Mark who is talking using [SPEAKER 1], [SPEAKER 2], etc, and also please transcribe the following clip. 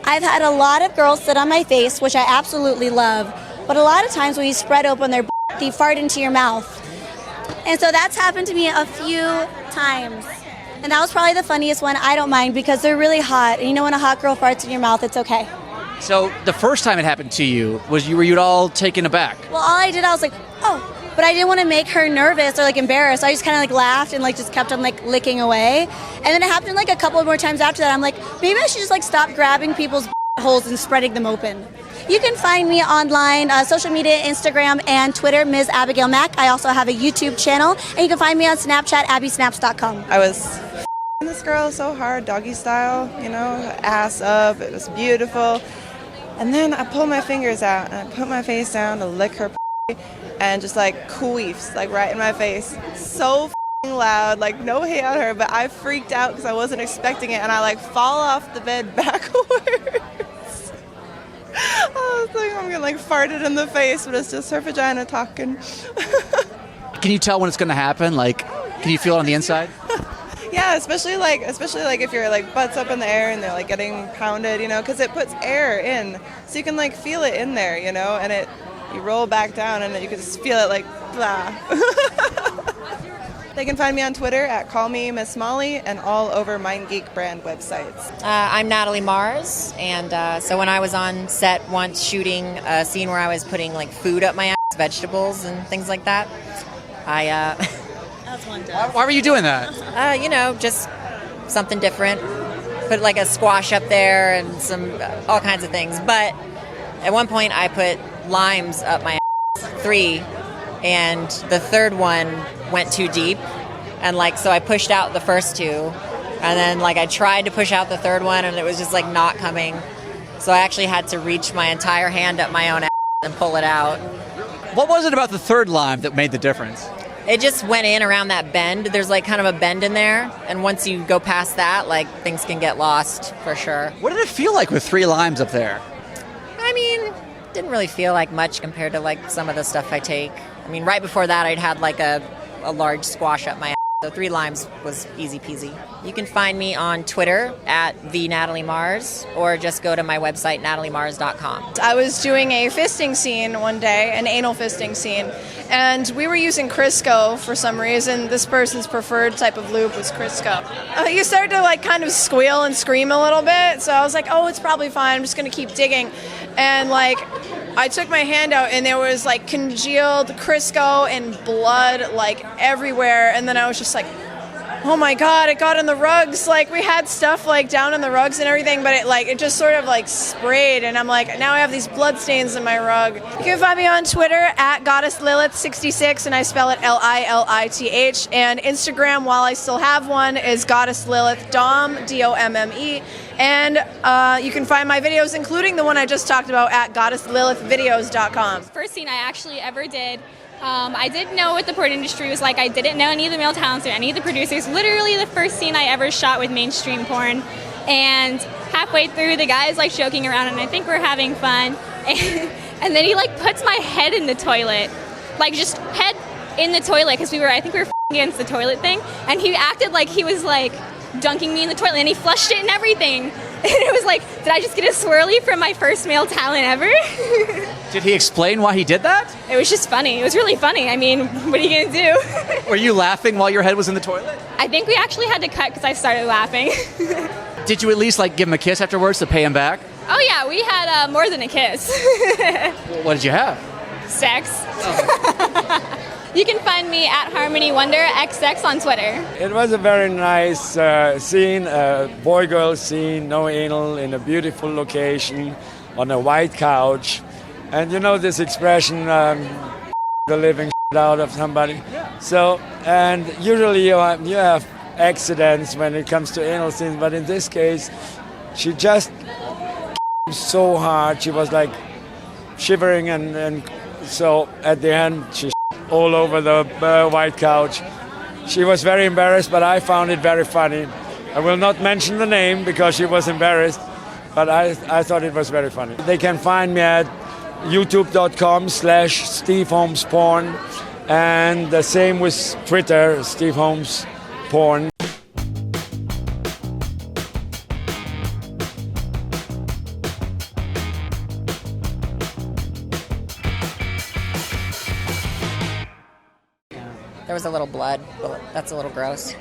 [SPEAKER 1] I've had a lot of girls sit on my face, which I absolutely love, but a lot of times when you spread open their they fart into your mouth. And so that's happened to me a few times. And that was probably the funniest one. I don't mind because they're really hot. And you know when a hot girl farts in your mouth, it's okay.
[SPEAKER 2] So the first time it happened to you, were you all taken aback?
[SPEAKER 1] Well, all I did, I was like, oh. But I didn't want to make her nervous or like embarrassed. I just kind of like laughed and like just kept on like licking away. And then it happened like a couple more times after that. I'm like, maybe I should just like stop grabbing people's holes and spreading them open. You can find me online, social media, Instagram, and Twitter, Ms. Abigail Mack. I also have a YouTube channel, and you can find me on Snapchat, abbysnaps.com.
[SPEAKER 3] I was this girl so hard, doggy style, you know, ass up. It was beautiful. And then I pulled my fingers out, and I put my face down to lick her and just like queefs, like right in my face. So loud, like no hate on her, but I freaked out because I wasn't expecting it, and I like fall off the bed backwards. I was like, I'm gonna like fart it in the face, but it's just her vagina talking.
[SPEAKER 2] Can you tell when it's going to happen? Like, can you feel it on the inside?
[SPEAKER 3] Yeah, especially like if you're like butts up in the air and they're like getting pounded, you know, because it puts air in, so you can like feel it in there, you know, and you roll back down and you can just feel it like blah. They can find me on Twitter at Call Me Miss Molly and all over MindGeek brand websites.
[SPEAKER 4] I'm Natalie Mars, and so when I was on set once shooting a scene where I was putting like food up my ass, vegetables and things like that,
[SPEAKER 1] That's one time.
[SPEAKER 2] Why were you doing that?
[SPEAKER 4] you know, just something different. Put like a squash up there and some all kinds of things. But at one point I put limes up my ass, 3, and the third one went too deep, and like so I pushed out the first 2, and then like I tried to push out the third one and it was just like not coming, so I actually had to reach my entire hand up my own ass and pull it out.
[SPEAKER 2] What was it about the third lime that made the difference?
[SPEAKER 4] It just went in around that bend. There's like kind of a bend in there, and once you go past that, like things can get lost for sure.
[SPEAKER 2] What did it feel like with 3 limes up there?
[SPEAKER 4] I mean, didn't really feel like much compared to like some of the stuff I take. I mean, right before that I'd had like a large squash up my ass, so 3 limes was easy peasy. You can find me on Twitter at @TheNatalieMars, or just go to my website, nataliemars.com.
[SPEAKER 5] I was doing a fisting scene one day, an anal fisting scene, and we were using Crisco for some reason. This person's preferred type of lube was Crisco. You started to like kind of squeal and scream a little bit, so I was like, oh, it's probably fine, I'm just gonna keep digging. And like, I took my hand out and there was like congealed Crisco and blood like everywhere, and then I was just like, oh my god, it got in the rugs. Like we had stuff like down in the rugs and everything, but it just sort of like sprayed, and I'm like, now I have these blood stains in my rug. You can find me on Twitter at GoddessLilith66, and I spell it Lilith, and Instagram, while I still have one, is GoddessLilith Dom, DOMME. And you can find my videos, including the one I just talked about, at goddesslilithvideos.com.
[SPEAKER 6] First scene I actually ever did. I didn't know what the porn industry was like. I didn't know any of the male talents or any of the producers. Literally the first scene I ever shot with mainstream porn. And halfway through, the guy's like joking around, and I think we're having fun. And then he like puts my head in the toilet, like just head in the toilet, because I think we were against the toilet thing. And he acted like he was like dunking me in the toilet, and he flushed it and everything. And it was like, did I just get a swirly from my first male talent ever?
[SPEAKER 2] Did he explain why he did that?
[SPEAKER 6] It was just funny. It was really funny. I mean, what are you going to do?
[SPEAKER 2] Were you laughing while your head was in the toilet?
[SPEAKER 6] I think we actually had to cut because I started laughing.
[SPEAKER 2] Did you at least like give him a kiss afterwards to pay him back?
[SPEAKER 6] Oh yeah, we had more than a kiss.
[SPEAKER 2] What did you have?
[SPEAKER 6] Sex. Oh. You can find me at Harmony Wonder XX on Twitter.
[SPEAKER 7] It was a very nice scene, boy-girl scene, no anal, in a beautiful location, on a white couch. And you know this expression, the living out of somebody. So, and usually you have accidents when it comes to anal scenes, but in this case, she just so hard, she was like shivering, and so at the end, she all over the white couch. She was very embarrassed, but I found it very funny. I will not mention the name because she was embarrassed, but I thought it was very funny. They can find me at youtube.com/Steve Holmes Porn, and the same with Twitter, Steve Holmes Porn.
[SPEAKER 4] There was a little blood, but that's a little gross.